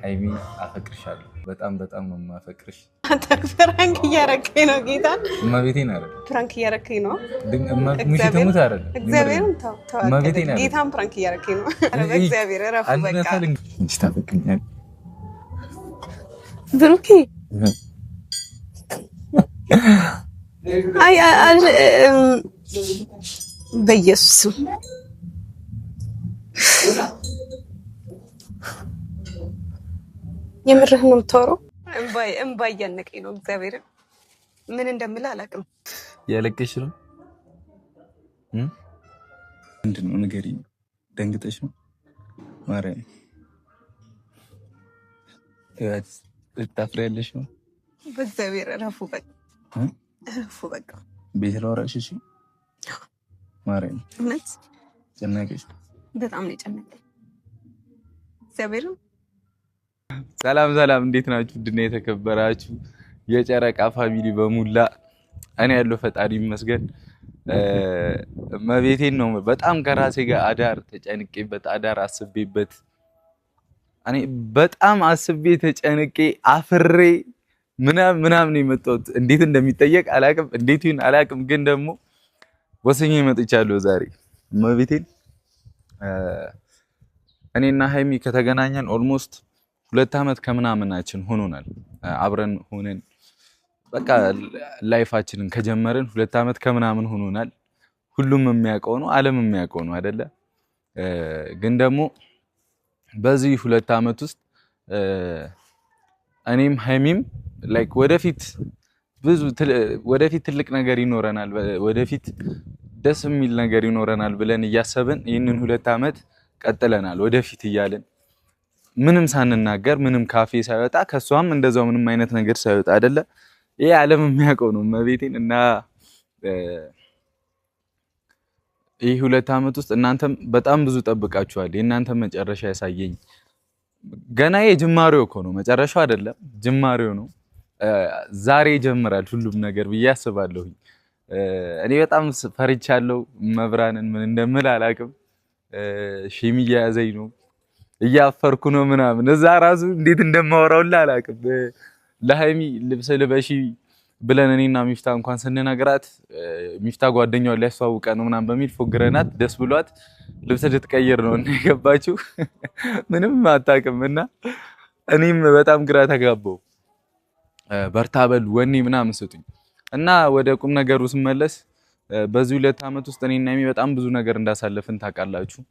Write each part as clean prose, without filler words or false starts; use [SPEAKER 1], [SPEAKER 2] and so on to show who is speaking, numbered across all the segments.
[SPEAKER 1] ሃይሚ አፈቅርሻለሁ። በጣም በጣም ነው የማፈቅርሽ።
[SPEAKER 2] ፍራንክ እያረከኝ ነው ጌታ።
[SPEAKER 1] እመቤቴን አይደል?
[SPEAKER 2] ፍራንክ እያረከኝ ነው።
[SPEAKER 1] ሙሽ ተሙት አይደል?
[SPEAKER 2] እግዚአብሔርን ተው ተው።
[SPEAKER 1] እመቤቴን አይደል?
[SPEAKER 2] ጌታን ፍራንክ እያረከኝ ነው። ኧረ በእግዚአብሔር እረፉ በቃ።
[SPEAKER 1] እንጂ ታፈቅኛለህ
[SPEAKER 2] ብሩኬ። አይ በኢየሱስ የምርህ ነው የምታወራው? እምባ እያነቀኝ ነው። እግዚአብሔርን ምን እንደምልህ አላውቅም።
[SPEAKER 1] ያለቀሽ ነው? ምንድን ነው ንገሪኝ። ደንግጠሽ ነው? ማርያም ታፍሪያለሽ ነው?
[SPEAKER 2] በእግዚአብሔር እረፉ በቃ እረፉ በቃ።
[SPEAKER 1] ቤት ላወራሽ? እሺ ማርያም
[SPEAKER 2] እውነት
[SPEAKER 1] ጨነቀሽ?
[SPEAKER 2] በጣም ነው የጨነቀኝ እግዚአብሔርን።
[SPEAKER 1] ሰላም ሰላም፣ እንዴት ናችሁ? ድና የተከበራችሁ የጨረቃ ፋሚሊ በሙላ እኔ ያለው ፈጣሪ ይመስገን። መቤቴን ነው በጣም ከራሴ ጋር አዳር ተጨንቄበት አዳር አስቤበት እኔ በጣም አስቤ ተጨንቄ አፍሬ ምናምን የመጣሁት እንዴት እንደሚጠየቅ አላቅም፣ እንዴት ይሁን አላቅም። ግን ደግሞ ወሰኜ መጥቻለሁ ዛሬ። መቤቴን እኔና ሃይሚ ከተገናኘን ኦልሞስት 2 ዓመት ከምናምናችን ሆኖናል። አብረን ሆነን በቃ ላይፋችንን ከጀመርን 2 ዓመት ከምናምን ሆኖናል። ሁሉም የሚያውቀው ነው፣ ዓለም የሚያውቀው ነው አይደለ? ግን ደግሞ በዚህ 2 ዓመት ውስጥ እኔም ሃይሚም ላይክ ወደፊት ትልቅ ነገር ይኖረናል፣ ወደፊት ደስ የሚል ነገር ይኖረናል ብለን እያሰብን ይህንን 2 ዓመት ቀጥለናል ወደፊት እያልን ምንም ሳንናገር ምንም ካፌ ሳይወጣ ከሷም እንደዛው ምንም አይነት ነገር ሳይወጣ አይደለ? ይሄ ዓለም የሚያውቀው ነው መቤቴን። እና ይህ 2 ዓመት ውስጥ እናንተም በጣም ብዙ ጠብቃችኋል። የእናንተ መጨረሻ ያሳየኝ ገና የጅማሬው እኮ ነው፣ መጨረሻው አይደለም ጅማሬው ነው። ዛሬ ይጀምራል ሁሉም ነገር ብዬ አስባለሁ። እኔ በጣም ፈርቻለሁ። መብራንን ምን እንደምል አላውቅም። ሺም እየያዘኝ ነው፣ እያፈርኩ ነው ምናምን። እዛ ራሱ እንዴት እንደማወራውላ አላውቅም። ለሃይሚ ልብስ ልበሺ ብለን እኔና ሚፍታ እንኳን ስንነግራት ሚፍታ ጓደኛው ሊያስተዋውቀን ነው ምናምን በሚል ፎግረናት ደስ ብሏት ልብስ ልትቀይር ነው እና የገባችው ምንም አታውቅም። እና እኔም በጣም ግራ ተጋባው። በርታ በል ወኔ ምናምን ስጡኝ። እና ወደ ቁም ነገሩ ስመለስ በዚህ 2 ዓመት ውስጥ እኔና ሃይሚ በጣም ብዙ ነገር እንዳሳለፍን ታውቃላችሁ።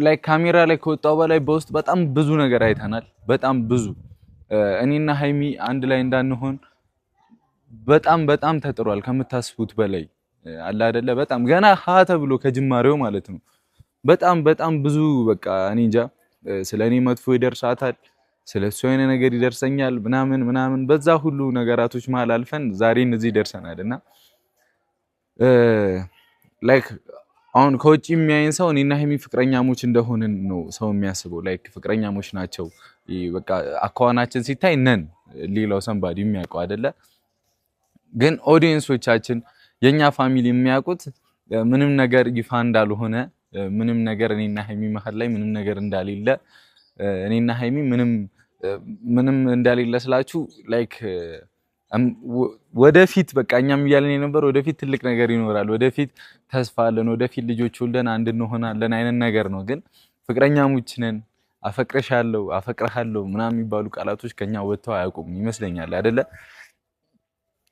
[SPEAKER 1] ላይ ካሜራ ላይ ከወጣው በላይ በውስጥ በጣም ብዙ ነገር አይተናል። በጣም ብዙ እኔና ሃይሚ አንድ ላይ እንዳንሆን በጣም ተጥሯል ከምታስቡት በላይ አለ አይደለ? በጣም ገና ሀ ተብሎ ከጅማሬው ማለት ነው። በጣም ብዙ በቃ እኔ እንጃ ስለኔ መጥፎ ይደርሳታል፣ ስለሱ አይነ ነገር ይደርሰኛል ምናምን በዛ ሁሉ ነገራቶች መሃል አልፈን ዛሬ እዚህ ደርሰናልና ላይክ አሁን ከውጪ የሚያየን ሰው እኔና ሃይሚ ፍቅረኛሞች እንደሆንን ነው ሰው የሚያስበው። ላይክ ፍቅረኛሞች ናቸው በቃ አኳኋናችን ሲታይ ነን ሌላው ሰንባዲ የሚያውቀው አይደለ? ግን ኦዲየንሶቻችን የኛ ፋሚሊ የሚያውቁት ምንም ነገር ይፋ እንዳልሆነ፣ ምንም ነገር እኔና ሃይሚ መሀል ላይ ምንም ነገር እንዳሌለ፣ እኔና ሃይሚ ምንም እንዳሌለ ስላችሁ ላይክ ወደፊት በቃ እኛም እያለን የነበር ወደፊት ትልቅ ነገር ይኖራል፣ ወደፊት ተስፋ አለን፣ ወደፊት ልጆች ወልደን አንድ እንሆናለን አይነት ነገር ነው። ግን ፍቅረኛሞች ነን፣ አፈቅርሻለሁ፣ አፈቅርሃለሁ ምናምን የሚባሉ ቃላቶች ከኛ ወጥተው አያውቁም ይመስለኛል አይደለ?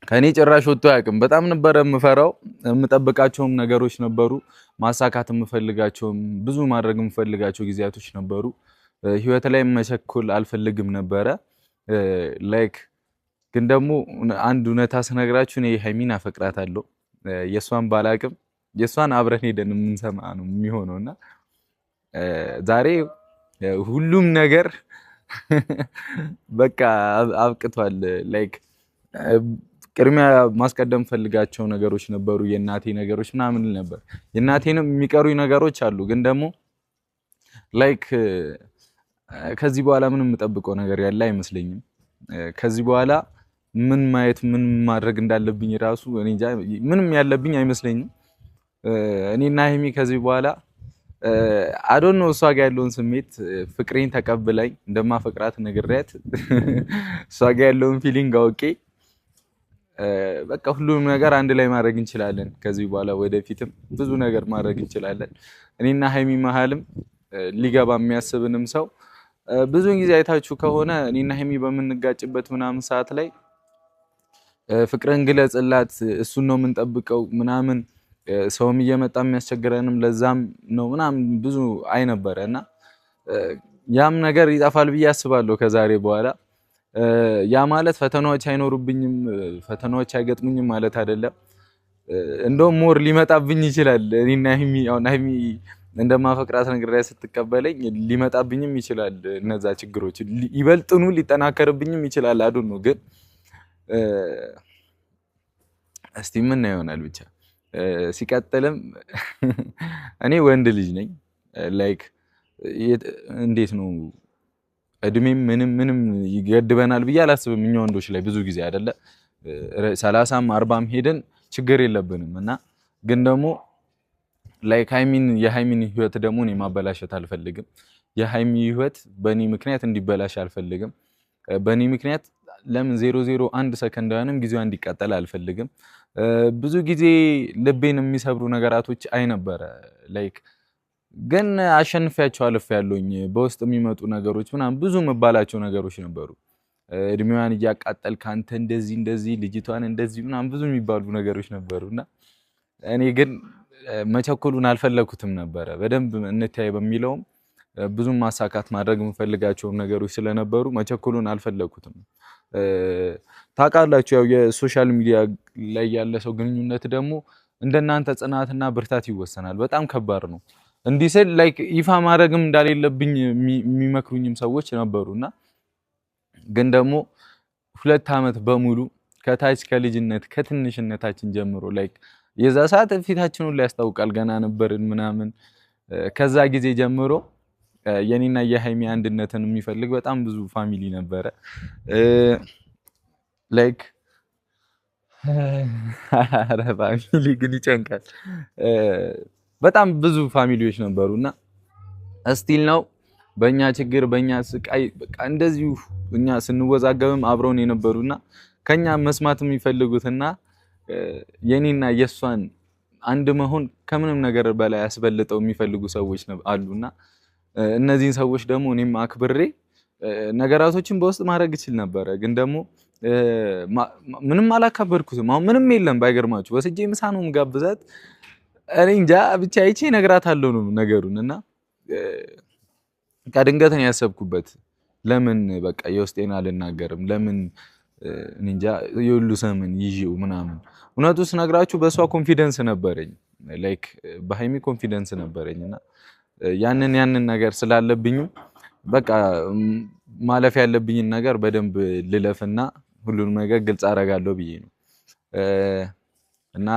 [SPEAKER 1] ከኔ ጭራሽ ወጥተው አያውቅም። በጣም ነበር የምፈራው። የምጠብቃቸውም ነገሮች ነበሩ፣ ማሳካት የምፈልጋቸውም ብዙ ማድረግ የምፈልጋቸው ጊዜያቶች ነበሩ። ህይወት ላይ መቸኮል አልፈልግም ነበረ ላይክ ግን ደግሞ አንድ እውነታ ስነግራችሁ እኔ ሃይሚን አፈቅራታለሁ። የሷን ባላቅም የሷን አብረን ሄደን የምንሰማ ነው የሚሆነውና ዛሬ ሁሉም ነገር በቃ አብቅቷል። ላይክ ቅድሚያ ማስቀደም ፈልጋቸው ነገሮች ነበሩ፣ የእናቴ ነገሮች ምናምን ነበር። የእናቴንም የሚቀሩኝ ነገሮች አሉ። ግን ደግሞ ላይክ ከዚህ በኋላ ምንም የምጠብቀው ነገር ያለ አይመስለኝም። ከዚህ በኋላ ምን ማየት ምን ማድረግ እንዳለብኝ ራሱ እኔ እንጃ ምንም ያለብኝ አይመስለኝም። እኔና ሃይሚ ከዚህ በኋላ አዶን ነው እሷ ጋር ያለውን ስሜት ፍቅሬን ተቀብላኝ እንደማፈቅራት ነግሬያት እሷ ጋር ያለውን ፊሊንግ አውቄ በቃ ሁሉም ነገር አንድ ላይ ማድረግ እንችላለን። ከዚህ በኋላ ወደፊትም ብዙ ነገር ማድረግ እንችላለን። እኔና ሀይሚ መሀልም ሊገባ የሚያስብንም ሰው ብዙውን ጊዜ አይታችሁ ከሆነ እኔና ሀይሚ በምንጋጭበት ምናምን ሰዓት ላይ ፍቅርን ግለጽላት እሱን ነው የምንጠብቀው ምናምን ሰውም እየመጣ የሚያስቸግረንም ለዛም ነው ምናምን ብዙ አይነበረ እና ያም ነገር ይጠፋል ብዬ አስባለሁ ከዛሬ በኋላ። ያ ማለት ፈተናዎች አይኖሩብኝም ፈተናዎች አይገጥሙኝም ማለት አይደለም። እንደውም ሞር ሊመጣብኝ ይችላል። እኔና ሀይሚ እንደማፈቅራት ነግሬያት ስትቀበለኝ ሊመጣብኝም ይችላል። እነዛ ችግሮች ይበልጥኑ ሊጠናከርብኝም ይችላል። አዱ ነው ግን እስቲ ምን ይሆናል ብቻ። ሲቀጥልም እኔ ወንድ ልጅ ነኝ። ላይክ እንዴት ነው እድሜም ምንም ይገድበናል ብዬ አላስብም። እኛ ወንዶች ላይ ብዙ ጊዜ አይደለ 30ም 40ም ሄደን ችግር የለብንም እና ግን ደግሞ ላይክ የሃይሚን ህይወት ደግሞ እኔ ማበላሸት አልፈልግም። የሃይሚ ህይወት በእኔ ምክንያት እንዲበላሽ አልፈልግም። በእኔ ምክንያት ለምን 001 ሰከንድ ያንም ጊዜዋ እንዲቃጠል አልፈልግም። ብዙ ጊዜ ልቤን የሚሰብሩ ነገራቶች አይነበረ ላይክ ግን አሸንፊያቸው አልፌያለሁኝ። በውስጥ የሚመጡ ነገሮች ምናምን ብዙ መባላቸው ነገሮች ነበሩ። እድሜዋን እያቃጠል ካንተ እንደዚህ ልጅቷን እንደዚህ ምናምን ብዙ የሚባሉ ነገሮች ነበሩና እኔ ግን መቸኮሉን አልፈለኩትም ነበረ። በደንብ እንተያይ በሚለውም ብዙ ማሳካት ማድረግ የምፈልጋቸው ነገሮች ስለነበሩ መቸኮሉን አልፈለኩትም። ታውቃላችሁ ያው የሶሻል ሚዲያ ላይ ያለ ሰው ግንኙነት ደግሞ እንደናንተ ጽናትና ብርታት ይወሰናል። በጣም ከባድ ነው። እንዲህ ስል ላይክ ይፋ ማድረግም እንዳሌለብኝ የሚመክሩኝም ሰዎች ነበሩና ግን ደግሞ 2 ዓመት በሙሉ ከታች ከልጅነት ከትንሽነታችን ጀምሮ ላይክ የዛ ሰዓት ፊታችን ሁሉ ያስታውቃል ገና ነበርን ምናምን። ከዛ ጊዜ ጀምሮ የኔና የሃይሚ አንድነትን የሚፈልግ በጣም ብዙ ፋሚሊ ነበረ። ላይክ አረ ፋሚሊ ግን ይጨንቃል። በጣም ብዙ ፋሚሊዎች ነበሩና እስቲል ነው በእኛ ችግር በእኛ ስቃይ በቃ እንደዚሁ እኛ ስንወዛገብም አብረውን የነበሩና ከኛ መስማት የሚፈልጉትና የኔና የሷን አንድ መሆን ከምንም ነገር በላይ ያስበልጠው የሚፈልጉ ሰዎች አሉና እነዚህን ሰዎች ደግሞ እኔም አክብሬ ነገራቶችን በውስጥ ማድረግ ይችል ነበረ። ግን ደግሞ ምንም አላካበድኩትም። አሁን ምንም የለም ባይገርማችሁ ወስጄ ምሳ ነው የምጋብዛት። እኔ እንጃ ብቻ አይቼ እነግራታለሁ ነው ነገሩን እና ከድንገት ነው ያሰብኩበት። ለምን በቃ የውስጤን አልናገርም? ለምን እንጃ የሁሉ ሰምን ይዤው ምናምን። እውነቱ ስነግራችሁ በሷ ኮንፊደንስ ነበረኝ። ላይክ በሃይሚ ኮንፊደንስ ነበረኝና ያንን ነገር ስላለብኝ በቃ ማለፍ ያለብኝን ነገር በደንብ ልለፍና ሁሉንም ነገር ግልጽ አደርጋለሁ ብዬ ነው። እና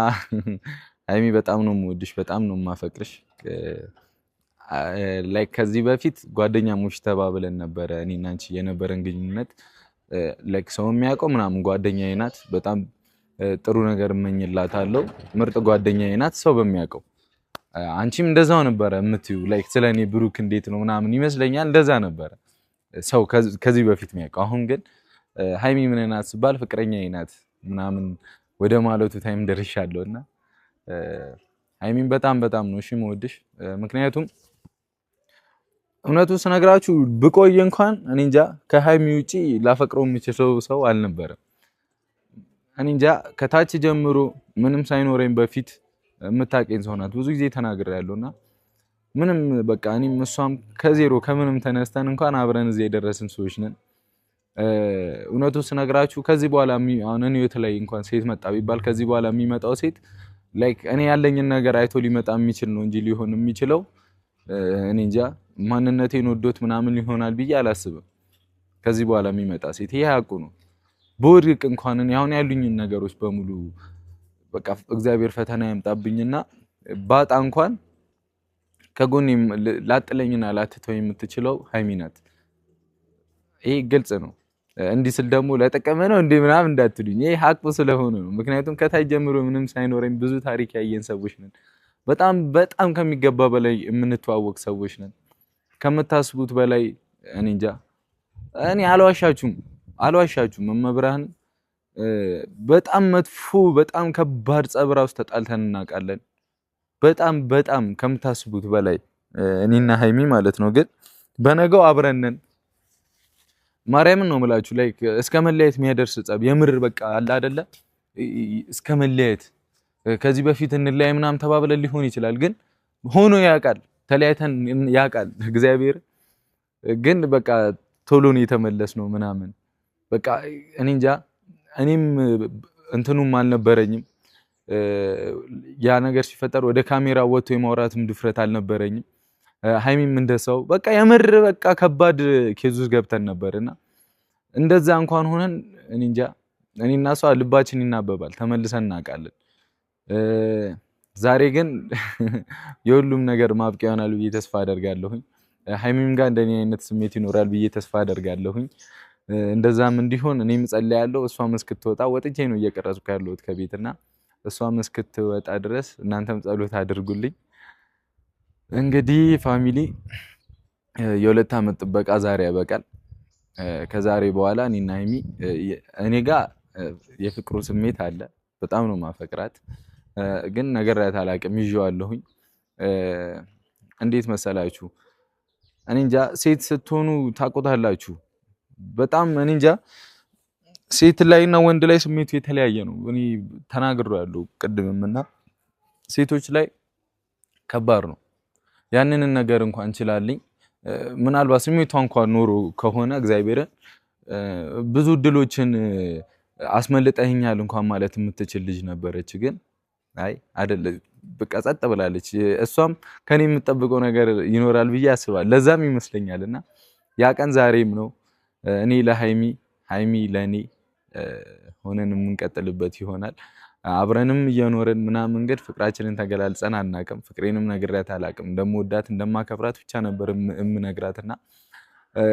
[SPEAKER 1] ሃይሚ በጣም ነው የምወድሽ፣ በጣም ነው የማፈቅርሽ። ላይክ ከዚህ በፊት ጓደኛሞች ተባብለን ነበረ እኔና አንቺ የነበረን ግንኙነት። ላይክ ሰው የሚያውቀው ምናምን ጓደኛዬ ናት። በጣም ጥሩ ነገር እመኝላታለሁ። ምርጥ ጓደኛዬ ናት ሰው በሚያውቀው። አንቺም እንደዛው ነበረ የምትዩ ላይክ ስለኔ ብሩክ እንዴት ነው ምናምን ይመስለኛል እንደዛ ነበረ ሰው ከዚህ በፊት የሚያውቀው። አሁን ግን ሃይሚ ምን ናት ሲባል ፍቅረኛዬ ናት ምናምን ወደ ማለቱ ታይም ደርሻለሁና ሃይሚን በጣም ነው እሺ የምወድሽ። ምክንያቱም እውነቱ ስነግራችሁ ብቆይ እንኳን እኔ እንጃ ከሃይሚ ውጪ ላፈቅረው የምችለው ሰው አልነበረም። እኔ እንጃ ከታች ጀምሮ ምንም ሳይኖረኝ በፊት የምታውቀኝ ሰው ናት። ብዙ ጊዜ ተናግሬያለሁና ምንም በቃ እኔም እሷም ከዜሮ ከምንም ተነስተን እንኳን አብረን እዚህ የደረስን ሰዎች ነን። እውነቱ ስነግራችሁ ከዚህ በኋላ አሁን እኔ ላይ እንኳን ሴት መጣ ቢባል ከዚህ በኋላ የሚመጣው ሴት ላይክ እኔ ያለኝን ነገር አይቶ ሊመጣ የሚችል ነው እንጂ ሊሆን የሚችለው እኔ እንጃ ማንነቴን ወዶት ምናምን ይሆናል ብዬ አላስብም። ከዚህ በኋላ የሚመጣ ሴት ይሄ ሀቁ ነው። በወድቅ እንኳን እኔ አሁን ያሉኝን ነገሮች በሙሉ በቃ እግዚአብሔር ፈተና ያምጣብኝና ባጣ እንኳን ከጎኔ ላጥለኝና ላትተው የምትችለው ሃይሚ ናት። ይሄ ግልጽ ነው። እንዲህ ስል ደግሞ ለጠቀመ ነው እንዴ ምናምን እንዳትሉኝ፣ ይሄ ሀቁ ስለሆነ ነው። ምክንያቱም ከታይ ጀምሮ ምንም ሳይኖረኝ ብዙ ታሪክ ያየን ሰዎች ነን። በጣም በጣም ከሚገባ በላይ የምንተዋወቅ ሰዎች ነን። ከምታስቡት በላይ እኔ እንጃ። እኔ አልዋሻችሁም መብርሃን በጣም መጥፎ በጣም ከባድ ጸብ ራሱ ተጣልተን እናውቃለን። በጣም በጣም ከምታስቡት በላይ እኔና ሀይሚ ማለት ነው። ግን በነገው አብረን ነን። ማርያምን ነው የምላችሁ። ላይክ እስከ መለያየት የሚያደርስ ጸብ የምር በቃ አለ አይደለ? እስከ መለያየት ከዚህ በፊት እንለያይ ምናምን ተባብለን ሊሆን ይችላል። ግን ሆኖ ያውቃል፣ ተለያይተን ያውቃል እግዚአብሔር። ግን በቃ ቶሎ ነው የተመለስነው ምናምን በቃ እኔ እንጃ። እኔም እንትኑም አልነበረኝም ያ ነገር ሲፈጠር ወደ ካሜራ ወጥቶ የማውራትም ድፍረት አልነበረኝም። ሀይሚም እንደሰው በቃ የምር በቃ ከባድ ኬዝ ውስጥ ገብተን ነበርና እንደዛ እንኳን ሆነን እኔ እንጃ። እኔና እሷ ልባችን ይናበባል፣ ተመልሰን እናውቃለን። ዛሬ ግን የሁሉም ነገር ማብቂያ ይሆናል ብዬ ተስፋ አደርጋለሁኝ። ሀይሚም ጋር እንደኔ አይነት ስሜት ይኖራል ብዬ ተስፋ አደርጋለሁኝ። እንደዛም እንዲሆን እኔም ጸልያለሁ። እሷም እስክትወጣ ወጥቼ ነው እየቀረጽኩ ያለሁት ከቤትና እሷም እስክትወጣ ድረስ እናንተም ጸሎት አድርጉልኝ። እንግዲህ ፋሚሊ የሁለት ዓመት ጥበቃ ዛሬ ያበቃል። ከዛሬ በኋላ እኔና ሀይሚ እኔ ጋር የፍቅሩ ስሜት አለ። በጣም ነው ማፈቅራት፣ ግን ነገራት አላውቅም፣ ይዤዋለሁኝ። እንዴት መሰላችሁ? እኔ እንጃ። ሴት ስትሆኑ ታውቁታላችሁ። በጣም እኔ እንጃ። ሴት ላይና ወንድ ላይ ስሜቱ የተለያየ ነው። እኔ ተናግሬያለሁ ቅድምም እና ሴቶች ላይ ከባድ ነው። ያንንን ነገር እንኳን እንችላልኝ ምናልባት ስሜቷ እንኳን ኖሮ ከሆነ እግዚአብሔርን ብዙ እድሎችን አስመልጠኛል እንኳን ማለት የምትችል ልጅ ነበረች። ግን አይ አይደለ በቃ ጸጥ ብላለች። እሷም ከኔ የምጠብቀው ነገር ይኖራል ብዬ አስባለሁ። ለዛም ይመስለኛልና ያ ቀን ዛሬም ነው። እኔ ለሀይሚ ሀይሚ ለኔ ሆነን የምንቀጥልበት ይሆናል። አብረንም እየኖርን ምናምን ግን ፍቅራችንን ተገላልጸን አናውቅም። ፍቅሬንም ነግሬያት አላውቅም። እንደምወዳት እንደማከብራት ብቻ ነበር የምነግራትና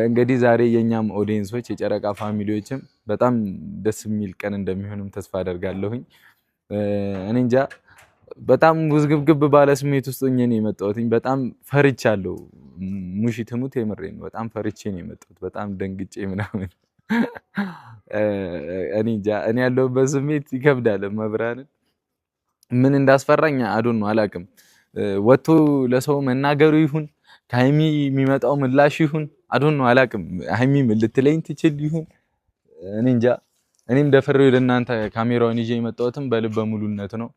[SPEAKER 1] እንግዲህ ዛሬ የኛም ኦዲየንሶች የጨረቃ ፋሚሊዎችም በጣም ደስ የሚል ቀን እንደሚሆንም ተስፋ አደርጋለሁኝ። እኔ እንጃ በጣም ውዝግብግብ ባለ ስሜት ውስጥ ሆኜ ነው የመጣሁት። በጣም ፈርቻለሁ። ሙሺ ትሙት የምሬን ነው። በጣም ፈርቼ ነው የመጣሁት። በጣም ደንግጬ ምናምን እኔ እንጃ። እኔ ያለሁበት ስሜት ይከብዳል። መብራንን ምን እንዳስፈራኝ አዶን ነው አላውቅም። ወጥቶ ለሰው መናገሩ ይሁን ከሀይሚ የሚመጣው ምላሽ ይሁን አዶን ነው አላውቅም። ሀይሚ ምን ልትለኝ ትችል ይሁን እኔ እንጃ። እኔም ደፍሬ ወደ እናንተ ካሜራውን ይዤ የመጣሁትም በልበ ሙሉነት ነው።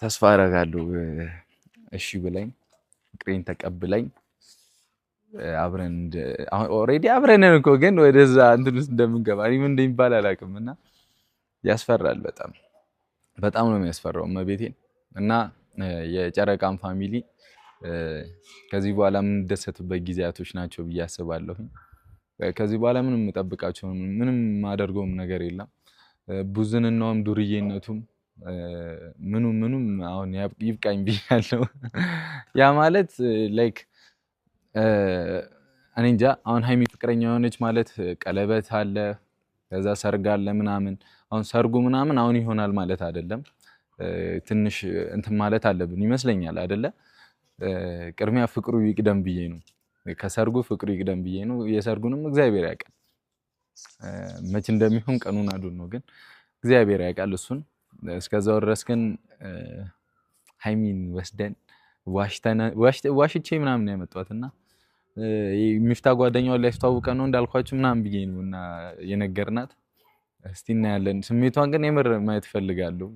[SPEAKER 1] ተስፋ አደርጋለሁ እሺ ብላኝ ፍቅሬን ተቀብላኝ አብረን ኦልሬዲ አብረን እኮ ግን ወደዛ እንትን ውስጥ እንደምንገባ እኔ ምን እንደሚባል አላውቅም። እና ያስፈራል። በጣም በጣም ነው የሚያስፈራው መቤቴን። እና የጨረቃም ፋሚሊ ከዚህ በኋላ የምንደሰትበት ጊዜያቶች ናቸው ብዬ አስባለሁኝ። ከዚህ በኋላ ምንም የምጠብቃቸው ምንም የማደርገውም ነገር የለም። ቡዝንናውም ዱርዬነቱም ምኑም አሁን ይብቃኝ ብያለሁ። ያ ማለት ላይክ እኔ እንጃ። አሁን ሀይሚ ፍቅረኛ የሆነች ማለት ቀለበት አለ፣ ከዛ ሰርግ አለ ምናምን። አሁን ሰርጉ ምናምን አሁን ይሆናል ማለት አይደለም። ትንሽ እንትን ማለት አለብን ይመስለኛል አይደለ? ቅድሚያ ፍቅሩ ይቅደም ብዬ ነው። ከሰርጉ ፍቅሩ ይቅደም ብዬ ነው። የሰርጉንም እግዚአብሔር ያውቃል መች እንደሚሆን ቀኑን አዱን ነው፣ ግን እግዚአብሔር ያውቃል እሱን። እስከዛው ድረስ ግን ሀይሚን ወስደን ዋሽቼ ምናምን ያመጣትና ሚፍታ ጓደኛውን ላይ ያስተዋውቀ ነው እንዳልኳችሁ ምናምን ብዬ ነው እና የነገርናት። እስቲ እናያለን። ስሜቷን ግን የምር ማየት ፈልጋለሁ።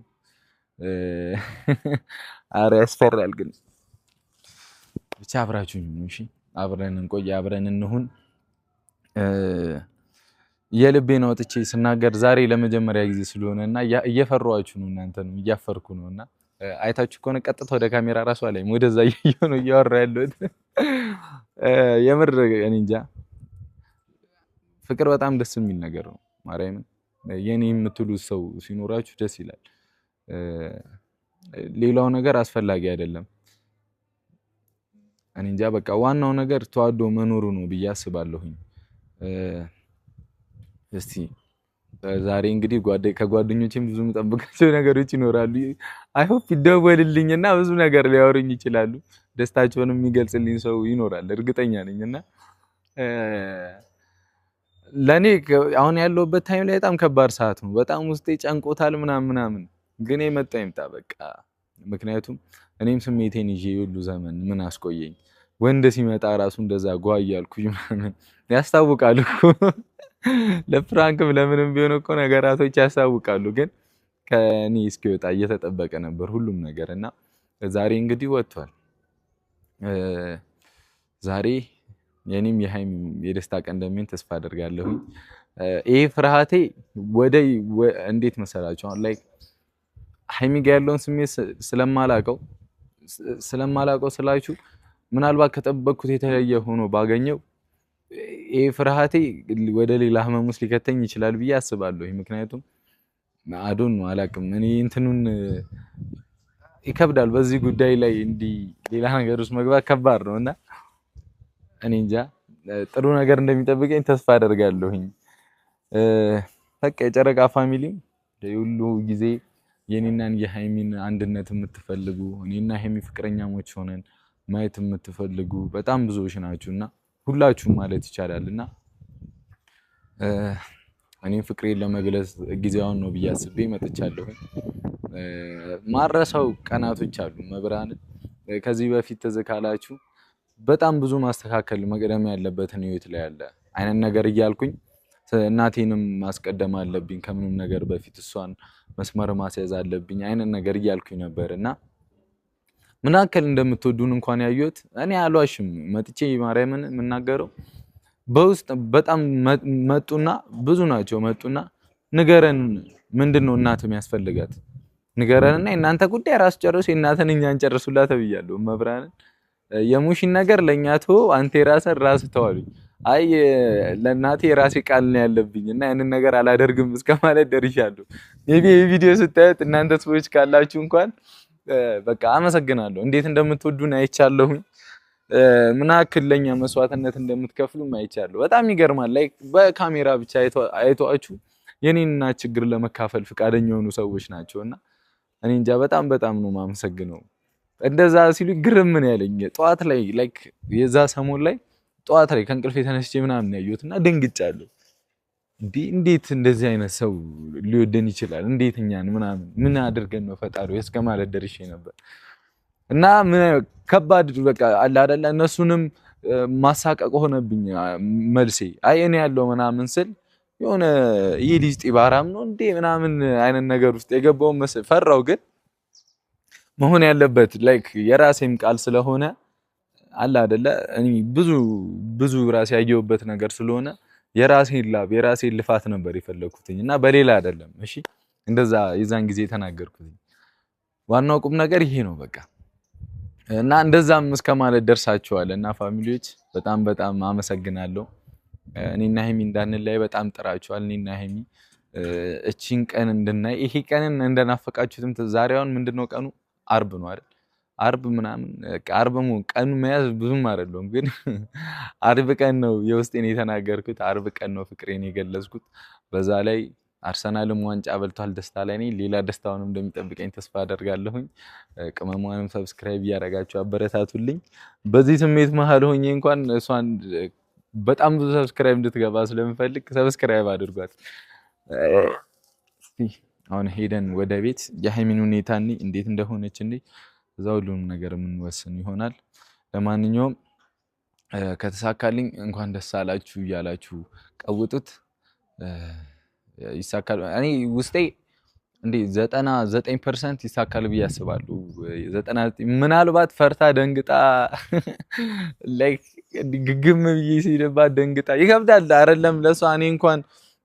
[SPEAKER 1] አረ ያስፈራል ግን ብቻ አብራችሁኝ እሺ። አብረን እንቆይ፣ አብረን እንሁን። የልቤን አውጥቼ ስናገር ዛሬ ለመጀመሪያ ጊዜ ስለሆነ እና እየፈራኋችሁ ነው፣ እናንተንም እያፈርኩ ነው። እና አይታችሁ ከሆነ ቀጥታ ወደ ካሜራ ራሱ ላይ ወደዛ እያየሁ ነው እያወራ ያለሁት። የምር እኔ እንጃ። ፍቅር በጣም ደስ የሚል ነገር ነው። ማርያምን የኔ የምትሉት ሰው ሲኖራችሁ ደስ ይላል። ሌላው ነገር አስፈላጊ አይደለም። እኔ እንጃ በቃ ዋናው ነገር ተዋዶ መኖሩ ነው ብዬ አስባለሁኝ። እስቲ ዛሬ እንግዲህ ከጓደኞቼም ብዙ የምጠብቃቸው ነገሮች ይኖራሉ። አይ ሆፕ ይደወልልኝና ብዙ ነገር ሊያወሩኝ ይችላሉ። ደስታቸውን የሚገልጽልኝ ሰው ይኖራል እርግጠኛ ነኝና ለኔ አሁን ያለሁበት ታይም ላይ በጣም ከባድ ሰዓት ነው። በጣም ውስጤ ጨንቆታል ምናምን ግን የመጣ ይምጣ በቃ። ምክንያቱም እኔም ስሜቴን ይዤ ሁሉ ዘመን ምን አስቆየኝ። ወንድ ሲመጣ ራሱ እንደዛ ጓ እያልኩኝ ምናምን ያስታውቃሉ እኮ ለፍራንክም ለምንም ቢሆን እኮ ነገራቶች ያስታውቃሉ። ግን ከኔ እስኪወጣ እየተጠበቀ ነበር ሁሉም ነገር እና ዛሬ እንግዲህ ወጥቷል። ዛሬ የኔም የሃይሚ የደስታ ቀን እንደሚሆን ተስፋ አደርጋለሁ። ይሄ ፍርሃቴ ወደ እንዴት መሰላችሁ አሁን ላይ ሃይሚ ጋር ያለውን ስሜት ስለማላቀው ስላችሁ ምናልባት ከጠበቅኩት የተለየ ሆኖ ባገኘው ይሄ ፍርሃቴ ወደ ሌላ ህመም ውስጥ ሊከተኝ ይችላል ብዬ አስባለሁ። ምክንያቱም አዶን ነው አላውቅም እኔ እንትኑን ይከብዳል በዚህ ጉዳይ ላይ እንዲህ ሌላ ነገር ውስጥ መግባት ከባድ ነው እና እኔ እንጃ ጥሩ ነገር እንደሚጠብቀኝ ተስፋ አደርጋለሁኝ። በቃ የጨረቃ ፋሚሊ ሁሉ ጊዜ የኔናን የሃይሚን አንድነት የምትፈልጉ እኔና ሃይሚ ፍቅረኛሞች ሆነን ማየት የምትፈልጉ በጣም ብዙዎች ናችሁና ሁላችሁም ማለት ይቻላልና እኔም ፍቅሬን ለመግለጽ ጊዜውን ነው ብዬ አስቤ መጥቻለሁ። ማረሳው ቀናቶች አሉ መብራን ከዚህ በፊት ተዘካላችሁ በጣም ብዙ ማስተካከል መቅደም ያለበትን ህይወት ላይ ያለ አይነት ነገር እያልኩኝ እናቴንም ማስቀደም አለብኝ ከምንም ነገር በፊት እሷን መስመር ማስያዝ አለብኝ አይነት ነገር እያልኩኝ ነበርና ምን አከል እንደምትወዱን እንኳን ያዩት እኔ አልዋሽም መጥቼ ማርያምን የምናገረው በውስጥ በጣም መጡና ብዙ ናቸው መጡና ንገረን ምንድነው እናት የሚያስፈልጋት ንገረንና እናንተ ጉዳይ ራስ ጨርሱ እናተን እኛን ጨርሱላት ተብያለሁ። መብራንን የሙሽን ነገር ለኛ ተው አንተ ራስ ተዋሉኝ። አይ ለእናቴ ራሴ ቃል ነው ያለብኝና ያንን ነገር አላደርግም እስከማለት ደርሻለሁ። ሜቢ ቪዲዮ ስታዩት እናንተ ሰዎች ካላችሁ እንኳን በቃ አመሰግናለሁ እንዴት እንደምትወዱን አይቻለሁኝ። ምን አክል ለኛ መስዋዕትነት እንደምትከፍሉም አይቻለሁ። በጣም ይገርማል። ላይክ በካሜራ ብቻ አይቷችሁ የኔንና ችግር ለመካፈል ፍቃደኛ የሆኑ ሰዎች ናቸውና እኔ እንጃ በጣም ነው ማመሰግነው። እንደዛ ሲሉ ግርም ምን ያለኝ ጧት ላይ ላይክ የዛ ሰሞን ላይ ጧት ላይ ከእንቅልፌ ተነስቼ ምናምን ያየሁትና ደንግጫለሁ። እንዴት እንደዚህ አይነት ሰው ሊወደን ይችላል? እንዴት እኛን ምናምን ምን አድርገን ነው ፈጣሪው እስከማለት ደርሼ ነበር። እና ምን ከባድ በቃ አለ አይደለ እነሱንም ማሳቀቅ ሆነብኝ መልሴ። አይ እኔ ያለው ምናምን ስል የሆነ ይህ ልጅ ጢባራም ነው እንዴ ምናምን አይነት ነገር ውስጥ የገባው ፈራው። ግን መሆን ያለበት ላይክ የራሴም ቃል ስለሆነ አለ አይደለ እኔ ብዙ ራሴ ያየሁበት ነገር ስለሆነ የራሴን ላብ የራሴን ልፋት ነበር የፈለኩትኝ እና በሌላ አይደለም። እሺ እንደዛ የዛን ጊዜ ተናገርኩኝ። ዋናው ቁም ነገር ይሄ ነው በቃ። እና እንደዛም እስከማለት ደርሳችኋል እና ፋሚሊዎች በጣም አመሰግናለሁ። እኔና ሃይሚ እንዳንላይ በጣም ጥራችኋል። እኔና ሃይሚ እቺን ቀን እንድናይ ይሄ ቀንን እንደናፈቃችሁትም ዛሬውን ምንድነው ቀኑ አርብ ነው አይደል? አርብ ምናምን አርብ ቀኑ መያዝ ብዙም አይደለም ግን አርብ ቀን ነው የውስጤን የተናገርኩት። አርብ ቀን ነው ፍቅሬን የገለጽኩት። በዛ ላይ አርሰናልም ዋንጫ በልቷል። ደስታ ላይ ነኝ። ሌላ ደስታውንም እንደሚጠብቀኝ ተስፋ አደርጋለሁኝ። ቅመሟንም ሰብስክራይብ እያደረጋችሁ አበረታቱልኝ። በዚህ ስሜት መሀል ሆኜ እንኳን እሷን በጣም ብዙ ሰብስክራይብ እንድትገባ ስለምፈልግ ሰብስክራይብ አድርጓት። እስቲ አሁን ሄደን ወደ ቤት የሃይሚን ሁኔታ እንዴት እንደሆነች እዛ ሁሉንም ነገር የምንወስን ይሆናል። ለማንኛውም ከተሳካልኝ እንኳን ደስ አላችሁ እያላችሁ ቀውጡት። ይሳካል። እኔ ውስጤ 99% ይሳካል ብዬ አስባለሁ። 99 ምናልባት ፈርታ ደንግጣ ላይክ ግግም ብዬ ሲልባት ደንግጣ ይከብዳል አይደለም ለሷ። እኔ እንኳን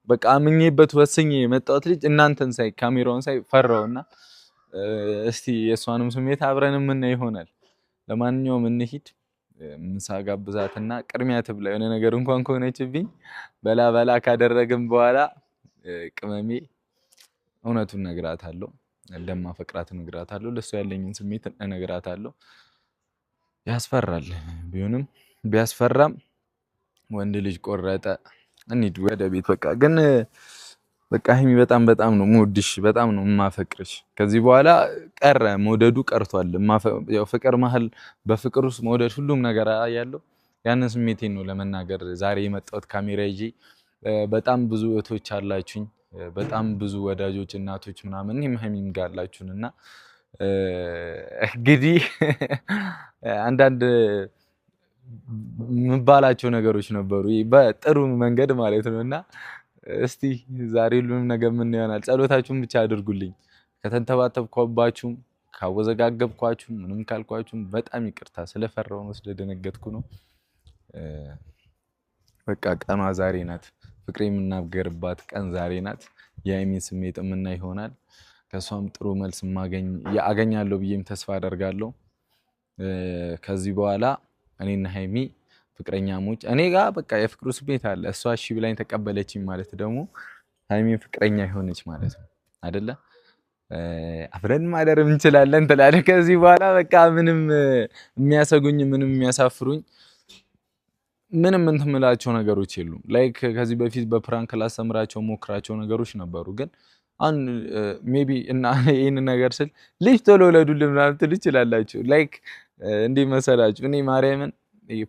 [SPEAKER 1] በቃ አምኜበት ወስኜ የመጣሁት ልጅ እናንተን ሳይ ካሜራውን ሳይ ፈራውና እስቲ የሷንም ስሜት አብረን ምን ይሆናል። ለማንኛውም እንሂድ። ምሳ ጋብዛትና ቅድሚያ ትብላ የሆነ ነገር እንኳን ከሆነችብኝ በላ ካደረግን በኋላ ቅመሜ እውነቱን ነግራታለሁ። እንደማፈቅራት ነግራታለሁ። ለሷ ያለኝን ስሜት ነግራታለሁ። ያስፈራል ቢሆንም ቢያስፈራም ወንድ ልጅ ቆረጠ እንሂድ ወደ ቤት በቃ። ግን በቃ ሀይሚ በጣም ነው የምወድሽ፣ በጣም ነው የማፈቅርሽ። ከዚህ በኋላ ቀረ መውደዱ ቀርቷል። ያው ፍቅር መሀል በፍቅር ውስጥ መውደድ ሁሉም ነገር ያለው ያንን ስሜቴን ነው ለመናገር ዛሬ የመጣሁት ካሜራ ይዤ። በጣም ብዙ እህቶች አላችሁኝ፣ በጣም ብዙ ወዳጆች እናቶች ምናምን እኔም ሀይሚም ጋር አላችሁን እና እንግዲህ አንዳንድ የምባላቸው ነገሮች ነበሩ በጥሩ መንገድ ማለት ነው እና እስቲ ዛሬ ሁሉንም ነገር ምን ይሆናል። ጸሎታችሁን ብቻ አድርጉልኝ። ከተንተባተብኳችሁም ካወዘጋገብኳችሁም ምንም ካልኳችሁም በጣም ይቅርታ። ስለፈራው ነው ስለደነገጥኩ ነው። በቃ ቀኗ ዛሬ ናት። ፍቅሬ የምናገርባት ቀን ዛሬ ናት። የሀይሚን ስሜት የምናይ ይሆናል። ከሷም ጥሩ መልስ አገኛለሁ ብዬም ተስፋ አደርጋለሁ። ከዚህ በኋላ እኔና ሀይሚ ፍቅረኛሞች እኔ ጋር በቃ የፍቅሩ ስሜት አለ። እሷ እሺ ብላኝ ተቀበለችኝ ማለት ደግሞ ሀይሚን ፍቅረኛ የሆነች ማለት ነው አይደለ? አብረን ማደርም እንችላለን ትላለህ። ከዚህ በኋላ በቃ ምንም የሚያሰጉኝ ምንም የሚያሳፍሩኝ ምንም እንትን የምላቸው ነገሮች የሉም። ላይክ ከዚህ በፊት በፕራንክ ላስተምራቸው ሞክራቸው ነገሮች ነበሩ። ግን አሁን ሜቢ እና ይህን ነገር ስል ልጅ ቶሎ ወለዱልን ምናምን ትሉ ይችላላችሁ። ላይክ እንዲህ መሰላችሁ እኔ ማርያምን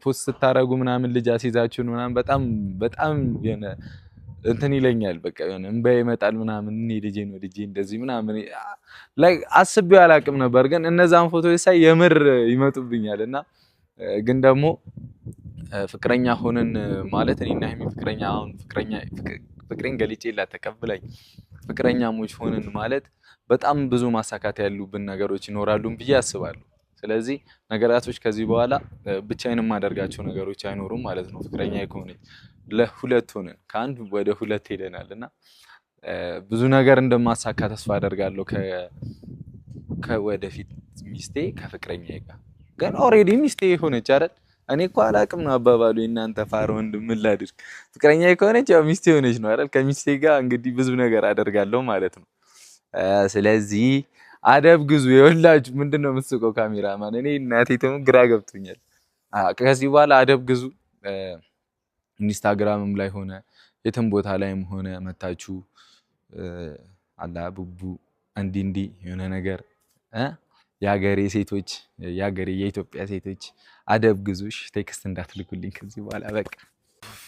[SPEAKER 1] ፖስት ስታረጉ ምናምን ልጅ አስይዛችሁን ምናምን በጣም የሆነ እንትን ይለኛል። በቃ የሆነ እንባዬ ይመጣል ምናምን እኔ ልጄን ወልጄ እንደዚህ ምናምን ላይክ አስቤው አላቅም ነበር። ግን እነዛን ፎቶዎች ሳይ የምር ይመጡብኛል እና ግን ደግሞ ፍቅረኛ ሆነን ማለት እኔና ሀይሚ ፍቅሬን ገልጬላት ተቀብላኝ ፍቅረኛሞች ሆነን ማለት በጣም ብዙ ማሳካት ያሉብን ነገሮች ይኖራሉ ብዬ አስባለሁ። ስለዚህ ነገራቶች ከዚህ በኋላ ብቻዬን የማደርጋቸው ነገሮች አይኖሩም ማለት ነው። ፍቅረኛ ከሆነች ለሁለት ሆነን ከአንድ ወደ ሁለት ሄደናል እና ብዙ ነገር እንደማሳካ ተስፋ አደርጋለሁ ከወደፊት ሚስቴ ከፍቅረኛ ጋር። ግን ኦልሬዲ ሚስቴ ሆነች አይደል? እኔ እኮ አላቅም ነው አባባሉ። እናንተ ፋር ወንድ ምን ላድርግ? ፍቅረኛ ከሆነች ያው ሚስቴ ሆነች ነው አይደል? ከሚስቴ ጋር እንግዲህ ብዙ ነገር አደርጋለሁ ማለት ነው። ስለዚህ አደብ ግዙ። የወላችሁ ምንድነው የምትስቀው ካሜራማን? እኔ እናቴ ተሙ ግራ ገብቶኛል። ከዚህ በኋላ አደብ ግዙ። ኢንስታግራምም ላይ ሆነ የትም ቦታ ላይም ሆነ መታችሁ አላ ቡቡ እንዲህ የሆነ ነገር የሀገሬ ሴቶች የኢትዮጵያ ሴቶች አደብ ግዙሽ። ቴክስት እንዳትልኩልኝ ከዚህ በኋላ በቃ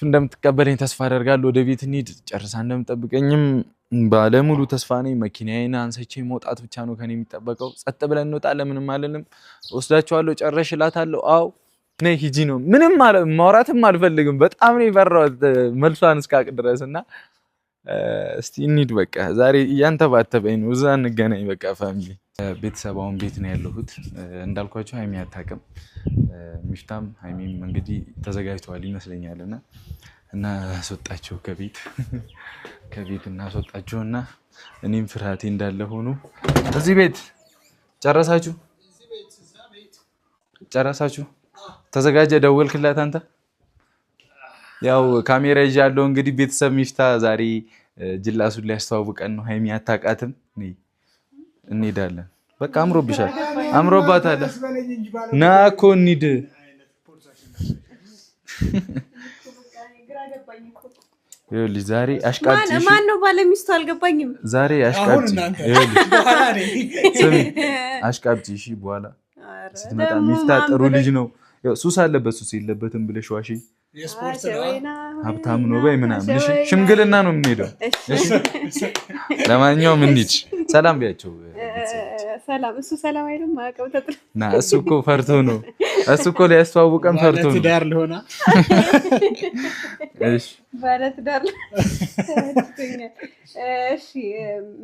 [SPEAKER 1] እንደምትቀበለኝ ተስፋ አደርጋለሁ። ወደ ቤት እንሂድ። ጨርሳ እንደምጠብቀኝም ባለሙሉ ተስፋ ነኝ። መኪናዬን አንስቼ መውጣት ብቻ ነው ከኔ የሚጠበቀው። ጸጥ ብለን እንወጣለን። ምንም አልልም። ወስዳቸዋለሁ። ጨረሽ እላታለሁ። አዎ ነይ ሂጂ ነው። ምንም ማውራትም አልፈልግም። በጣም ነው የፈራሁት መልሷን እስካቅ ድረስ እና እስቲ እንሂድ በቃ ዛሬ እያንተባተበኝ ነው። እዛ እንገናኝ በቃ ፋሚሊ። ቤተሰባውን ቤት ነው ያለሁት እንዳልኳቸው ሀይሚ አታውቅም። ሚፍታም ሀይሚም እንግዲህ ተዘጋጅተዋል ይመስለኛል እና አስወጣቸው ከቤት እናስወጣቸውና እኔም ፍርሃቴ እንዳለ ሆኖ እዚህ ቤት ጨረሳችሁ? ተዘጋጀ? ደወልክላት አንተ? ያው ካሜራ ይዣለሁ እንግዲህ ቤተሰብ ሚፍታ ዛሬ ጅላሱን ሊያስተዋውቀን ነው። ሀይሚ አታውቃትም። እንሄዳለን በቃ አምሮብሻል፣ አምሮባታል። ና እኮ እንሂድ። ይኸውልሽ ዛሬ አሽቃብጪ።
[SPEAKER 2] ማን ነው ባለሚስቱ? አልገባኝም።
[SPEAKER 1] ዛሬ አሽቃብጪ። ይኸውልሽ ስሚ አሽቃብጪ። እሺ በኋላ ስትመጣ ሚፍታ ጥሩ ልጅ ነው። ሱስ አለበት ሱስ የለበትም ብለሽ ዋሺ። ሀብታም ነው በይ ምናምን። እሺ ሽምግልና ነው የምንሄደው። ለማንኛውም እንሂድ። ሰላም ቢያቸው።
[SPEAKER 2] ሰላም። እሱ ሰላም አይደለም ማቀው ተጥሩ
[SPEAKER 1] ና እሱ እኮ ፈርቶ ነው። እሱ እኮ ሊያስተዋውቀን ፈርቶ ነው።
[SPEAKER 3] ባለትዳር ለሆነ
[SPEAKER 1] እሺ
[SPEAKER 2] ባለትዳር እሺ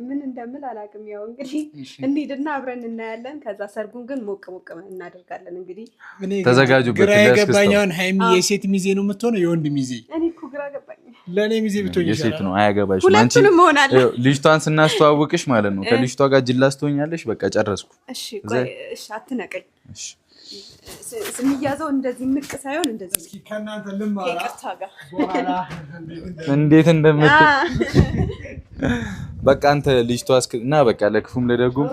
[SPEAKER 2] ምን እንደምል አላውቅም። ያው እንግዲህ እንሂድና አብረን እናያለን። ከዛ ሰርጉን ግን ሞቅ እናደርጋለን። እንግዲህ
[SPEAKER 1] ተዘጋጁበት።
[SPEAKER 3] ግራ የገባኛውን ሀይሚ የሴት ሚዜ ነው የምትሆነው የወንድ ሚዜ?
[SPEAKER 2] እኔ እኮ ግራ ገባኝ።
[SPEAKER 3] ለኔ ሚዜ ብትሆኝ ይሻላል።
[SPEAKER 1] የሴት ነው አያገባሽም። አንቺ
[SPEAKER 2] ሁለቱንም ሆናለሁ።
[SPEAKER 1] ልጅቷን ስናስተዋውቅሽ ማለት ነው ከልጅቷ ጋር ጅላስ ትሆኛለሽ። በቃ ጨረስኩ።
[SPEAKER 2] እሺ ቆይ እሺ አትነቀኝ። እሺ ስሚያዘው እንደዚህ ምቅ ሳይሆን እንደዚህ
[SPEAKER 3] እስኪ ከናንተ ልማራ
[SPEAKER 2] በኋላ
[SPEAKER 1] እንዴት እንደምት በቃ አንተ ልጅቷ እና በቃ ለክፉም ለደጉም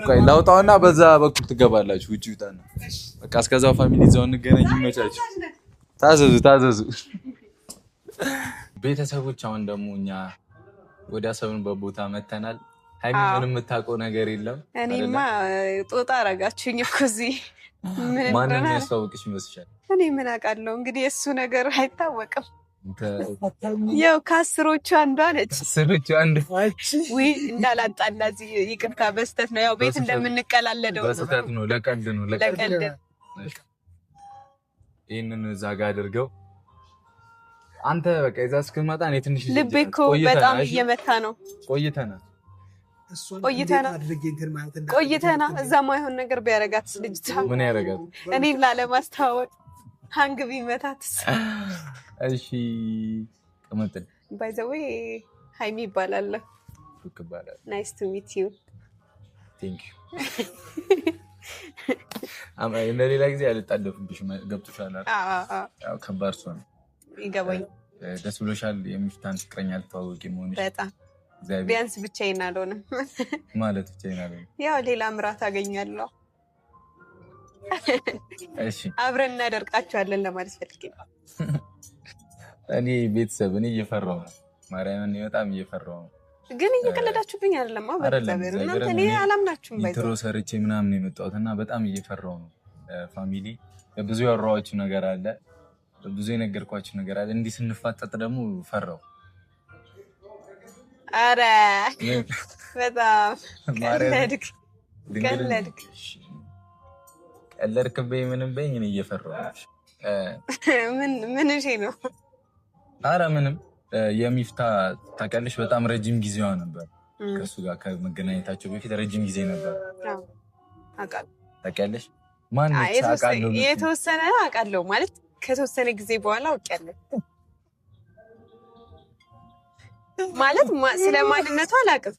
[SPEAKER 1] ቆይ ላውጣውና በዛ በኩል ትገባላችሁ። ውጪ ውጣና በቃ እስከዛው ፋሚሊ እዛው እንገናኝ። ይመቻችሁ። ታዘዙ ቤተሰቦች። አሁን ደግሞ እኛ ወደ አሰብንበት ቦታ መተናል። ሃይሚ ምንም የምታውቀው ነገር የለም።
[SPEAKER 2] እኔማ ጦጣ አረጋችሁኝ እኮ እዚህ
[SPEAKER 1] ማንም ያስተዋውቅሽ ይመስልሻል?
[SPEAKER 2] እኔ ምን አውቃለሁ እንግዲህ እሱ ነገር አይታወቅም። ያው ከአስሮቹ አንዷ ነች። ውይ እንዳላጣላ እዚህ ይቅርታ በስተት ነው። ያው ቤት እንደምንቀላለደው
[SPEAKER 1] በስተት ነው። ለቀልድ ነው። ይህንን እዛ ጋር አድርገው አንተ በቃ እዛ እስክመጣ እኔ ትንሽ
[SPEAKER 2] ልቤ እኮ በጣም እየመታ ነው። ቆይተና እዛ ማይሆን ነገር ቢያረጋት ልጅቷ
[SPEAKER 1] ምን ያረጋት?
[SPEAKER 2] እኔን ላለማስተዋወቅ ሃንግ ቢመታት።
[SPEAKER 1] እሺ ቀመጥን
[SPEAKER 2] ባይ ዘ ዌይ ሃይሚ ይባላል። ናይስ ቱ ሚት ዩ
[SPEAKER 1] ቴንክ ዩ። እንደሌላ ጊዜ አልጣደፍብሽም። ገብቶሻል አይደል? አዎ ከባድ ሰው ነው።
[SPEAKER 2] ይገባኝ።
[SPEAKER 1] ደስ ብሎሻል? የሚፍታን ፍቅረኛ ልትዋወቂ መሆንሽ
[SPEAKER 2] በጣም ቢያንስ ብቻዬን አልሆንም
[SPEAKER 1] ማለት ብቻዬን አልሆንም።
[SPEAKER 2] ያው ሌላ ምራት አገኛለሁ።
[SPEAKER 1] እሺ
[SPEAKER 2] አብረን እናደርቃቸዋለን ለማለት ፈልጌ ነው።
[SPEAKER 1] እኔ ቤተሰብ እኔ እየፈራሁ ነው። ማርያምን በጣም እየፈራሁ ነው።
[SPEAKER 2] ግን እየቀለዳችሁብኝ አይደለም? በእግዚአብሔር እናንተ እኔ አላምናችሁም። ባይዘው
[SPEAKER 1] ኢንትሮ ሰርቼ ምናምን የመጣሁት እና በጣም እየፈራሁ ነው። ፋሚሊ ብዙ ያወራኋችሁ ነገር አለ፣ ብዙ የነገርኳችሁ ነገር አለ። እንዲህ ስንፋጠጥ ደግሞ ፈራሁ።
[SPEAKER 2] አረ በጣም
[SPEAKER 1] ቀለድክብኝ ምንም በይኝ። እኔ እየፈራሁ
[SPEAKER 2] ምን እሺ ነው?
[SPEAKER 1] አረ ምንም የሚፍታ ታውቂያለሽ፣ በጣም ረጅም ጊዜዋ ነበር ከእሱ ጋር ከመገናኘታቸው በፊት ረጅም ጊዜ ነበር። ታውቂያለሽ? ማነች? አውቃለሁ።
[SPEAKER 2] የተወሰነ አውቃለሁ ማለት ከተወሰነ ጊዜ በኋላ አውቃለሁ ማለት ስለ ማንነቱ አላውቅም።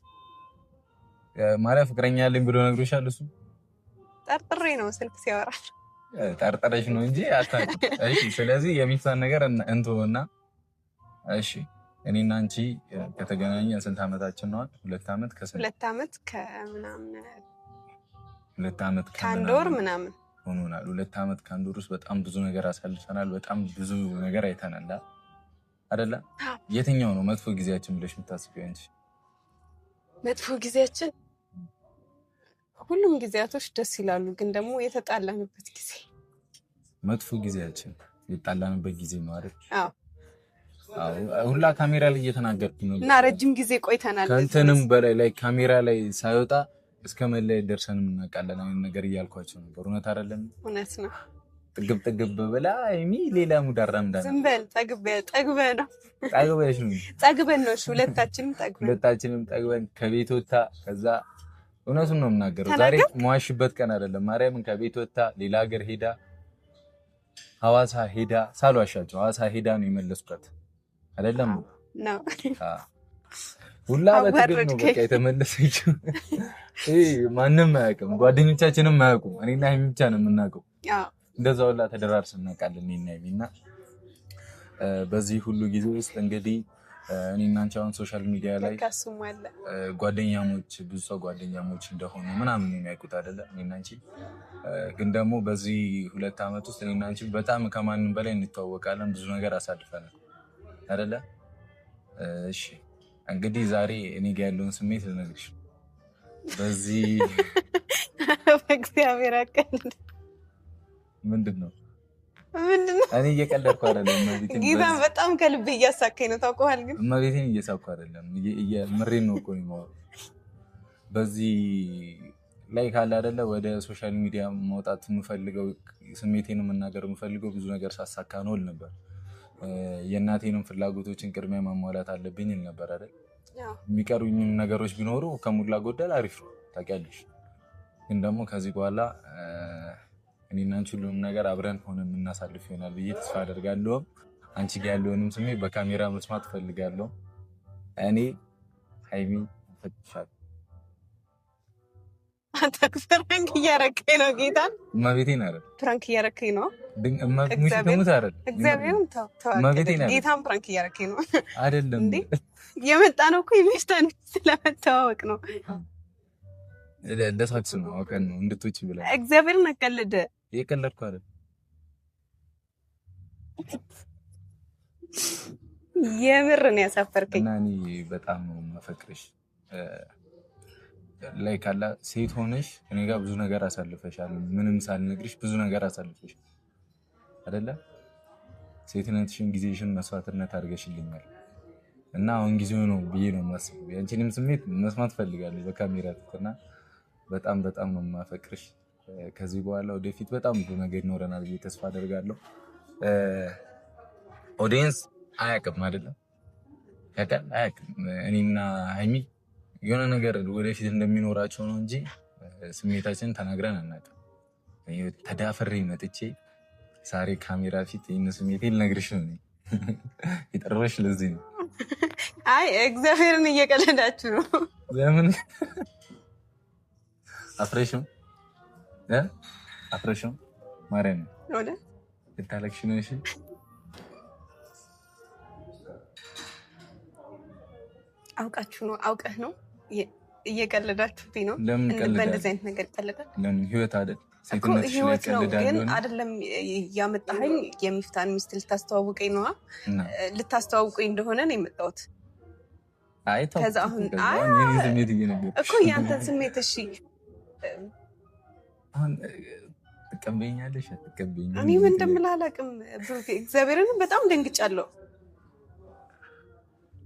[SPEAKER 1] ማርያም ፍቅረኛ ያለኝ ብሎ ነግሮሻል? እሱ
[SPEAKER 2] ጠርጥሬ ነው ስልክ ሲያወራል።
[SPEAKER 1] ጠርጥረሽ ነው እንጂ አታውቂም። እሺ ስለዚህ የሚፍታን ነገር እንተውና እሺ እኔና አንቺ ከተገናኘን ስንት ዓመታችን ነው? 2 ዓመት
[SPEAKER 2] ከአንድ ወር ምናምን
[SPEAKER 1] ሆኖናል። 2 ዓመት ከአንድ ወር ውስጥ በጣም ብዙ ነገር አሳልፈናል። በጣም ብዙ ነገር አይተናል አይደለ? የትኛው ነው መጥፎ ጊዜያችን ብለሽ የምታስቢው አንቺ?
[SPEAKER 2] መጥፎ ጊዜያችን ሁሉም ጊዜያቶች ደስ ይላሉ፣ ግን ደግሞ የተጣላንበት ጊዜ
[SPEAKER 1] መጥፎ ጊዜያችን የተጣላንበት ጊዜ ነው አይደል?
[SPEAKER 2] አዎ
[SPEAKER 1] ሁላ ካሜራ ላይ እየተናገርኩ ነው
[SPEAKER 2] እና ረጅም ጊዜ ቆይተናል።
[SPEAKER 1] ከእንትንም በላይ ላይ ካሜራ ላይ ሳይወጣ እስከ መለየት ደርሰን እናውቃለን አይነት ነገር እያልኳቸው ነበር። እውነት አይደለም?
[SPEAKER 2] እውነት ነው።
[SPEAKER 1] ጥግብ ብላ አይሚ ሌላ ሙዳራ እንዳለ
[SPEAKER 2] ዝም በል። ጠግበህ ነው
[SPEAKER 1] ጠግበን
[SPEAKER 2] ነው።
[SPEAKER 1] ሁለታችንም ጠግበን ከቤት ወጣ። ከዛ እውነቱን ነው የምናገረው። ዛሬ መዋሽበት ቀን አይደለም። ማርያምን ከቤት ወጣ ሌላ ሀገር ሄዳ ሐዋሳ ሄዳ ሳልዋሻቸው ሐዋሳ ሄዳ ነው የመለስኳት አይደለም
[SPEAKER 2] ነው
[SPEAKER 1] ሁላ በትግል ነው በቃ የተመለሰችው። ማንም አያውቅም፣ ጓደኞቻችንም አያውቁም። እኔና ሀይሚ ብቻ ነው የምናውቀው። እንደዛ ሁላ ተደራርሰን እናውቃለን እኔና ሀይሚና በዚህ ሁሉ ጊዜ ውስጥ እንግዲህ እኔና አንቺ አሁን ሶሻል ሚዲያ ላይ ጓደኛሞች ብዙ ሰው ጓደኛሞች እንደሆኑ ምናምን የሚያውቁት አይደለ? እኔና አንቺ ግን ደግሞ በዚህ 2 ዓመት ውስጥ እኔና አንቺ በጣም ከማንም በላይ እንተዋወቃለን። ብዙ ነገር አሳልፈናል አይደለ? እሺ እንግዲህ ዛሬ እኔ ጋር ያለውን ስሜት ልነግርሽ። በዚህ
[SPEAKER 2] በእግዚአብሔር አቀልድ
[SPEAKER 1] ምንድነው? እኔ እየቀለድኩ አይደለም። እመቤቴን
[SPEAKER 2] ጌታን በጣም ከልቤ እያሳከኝ ነው ታውቀዋል። ግን
[SPEAKER 1] እመቤቴን እየሳኩ አይደለም፣ ምሬን ነው እኮ ነው። በዚህ ላይ ካለ አይደለ ወደ ሶሻል ሚዲያ ማውጣት የምፈልገው ስሜቴን መናገር የምፈልገው ብዙ ነገር ሳሳካ ነው ል ነበር። የእናቴንም ፍላጎቶችን ቅድሚያ ማሟላት አለብኝ ል ነበር አይደል? የሚቀሩኝም ነገሮች ቢኖሩ ከሞላ ጎደል አሪፍ ነው ታውቂያለሽ። ግን ደግሞ ከዚህ በኋላ እኔና አንቺ ሁሉንም ነገር አብረን ሆነን የምናሳልፍ ይሆናል ብዬ ተስፋ አደርጋለሁ። አንቺ ጋር ያለውንም ስሜት በካሜራ መስማት ፈልጋለሁ። እኔ ሀይሚ ፈትሻለሁ።
[SPEAKER 2] አንተ ፍራንክ እያረከኝ ነው ጌታን።
[SPEAKER 1] እመቤቴን አይደል?
[SPEAKER 2] ፍራንክ እያረከኝ ነው።
[SPEAKER 1] ሙሽከሙት አይደል?
[SPEAKER 2] እግዚአብሔርን ተው። ጌታን ፍራንክ እያረከኝ ነው
[SPEAKER 1] አይደለም እንዴ?
[SPEAKER 2] የመጣ ነው እኮ የሚፍታን ስለመተዋወቅ ነው።
[SPEAKER 1] ለሳክስ ነው አውቀን ነው እንድትወጪ ብላ።
[SPEAKER 2] እግዚአብሔርን አቀልደ
[SPEAKER 1] የቀለድኩ አይደል?
[SPEAKER 2] የምር ነው ያሳፈርከኝ።
[SPEAKER 1] እና እኔ በጣም ነው የማፈቅርሽ። ላይ ካላ ሴት ሆነሽ እኔ ጋር ብዙ ነገር አሳልፈሻል። ምንም ሳልነግርሽ ብዙ ነገር አሳልፈሽ አይደለ? ሴትነትሽን፣ ጊዜሽን መስዋዕትነት አድርገሽልኛል እና አሁን ጊዜው ነው ብዬ ነው የማስበው። ያንቺንም ስሜት መስማት ፈልጋለሁ በካሜራ ፊት እና በጣም በጣም ነው የማፈቅርሽ። ከዚህ በኋላ ወደፊት በጣም ብዙ ነገር ይኖረናል ብዬ ተስፋ አደርጋለሁ። ኦዲየንስ አያውቅም አይደለም? ያውቃል አያውቅም? እኔና ሀይሚ የሆነ ነገር ወደፊት እንደሚኖራቸው ነው እንጂ ስሜታችንን ተናግረን አናውቅም። ተዳፍሬ መጥቼ ዛሬ ካሜራ ፊት ይህን ስሜቴ ልነግርሽ ነው የጠራሁሽ። ለዚህ ነው።
[SPEAKER 2] አይ እግዚአብሔርን እየቀለዳችሁ ነው።
[SPEAKER 1] ለምን አፍረሽም አፍረሽም ማርያም
[SPEAKER 2] ወደ
[SPEAKER 1] ልታለቅሽ ነው? እሺ
[SPEAKER 2] አውቃችሁ ነው አውቀህ ነው እየቀለዳችሁብኝ ነው።
[SPEAKER 1] ለምን ቀልዳለሁ?
[SPEAKER 2] በእንደዚህ አይነት ነገር ይቀለዳል?
[SPEAKER 1] ለምን ህይወት አይደል?
[SPEAKER 2] ህይወት ነው ግን አይደለም። ያመጣኸኝ የሚፍታን ሚስት ልታስተዋውቀኝ ነዋ። ልታስተዋውቀኝ እንደሆነ ነው የመጣሁት።
[SPEAKER 1] አይ ተው
[SPEAKER 2] ከዛ አሁን
[SPEAKER 1] ስሜት እየነገርኩሽ
[SPEAKER 2] እኮ ያንተን ስሜት እሺ
[SPEAKER 1] አሁን ትቀበይኛለሽ አትቀበይኝ?
[SPEAKER 2] እኔ ምን እንደምልህ አላውቅም ብሩኬ፣ እግዚአብሔርን በጣም ደንግጫለሁ።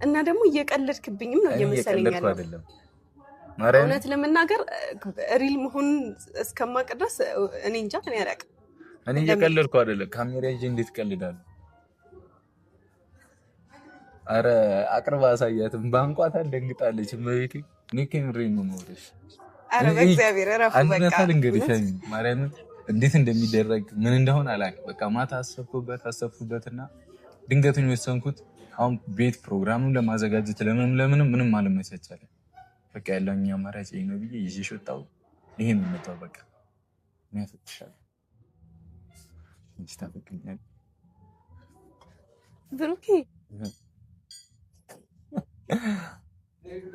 [SPEAKER 2] እና ደግሞ እየቀለድክብኝም ነው እየመሰለኝ ያለው። እውነት ለመናገር ሪል መሆኑን እስከማውቅ ድረስ እኔ እንጃ፣ እኔ አላውቅም።
[SPEAKER 1] እኔ እየቀለድኩ አይደለም። ካሜራ ይዤ እንዴት እቀልዳለሁ? አረ አቅርባ አሳያትም። ባንቋታል፣ ደንግጣለች። በቤቴ እኔ ከምሬን ነው የምወደሽ።
[SPEAKER 2] አረ በእግዚአብሔር እረፍ በቃ።
[SPEAKER 1] ልንገርሽ ማርያምን እንዴት እንደሚደረግ ምን እንደሆነ አላውቅም። በቃ ማታ አሰብኩበትና ድንገቱን የወሰንኩት አሁን ቤት ፕሮግራሙን ለማዘጋጀት ምንም አለመቻቻለ። በቃ ያለኝ አማራጭ ይሄ ነው ብዬ ይዤሽ ወጣሁ። ይሄን ነው የመጣው። በቃ እኔ አፈቅርሻለሁ። እንጂ ታፈቅሪኛለሽ
[SPEAKER 2] ብሩኬ?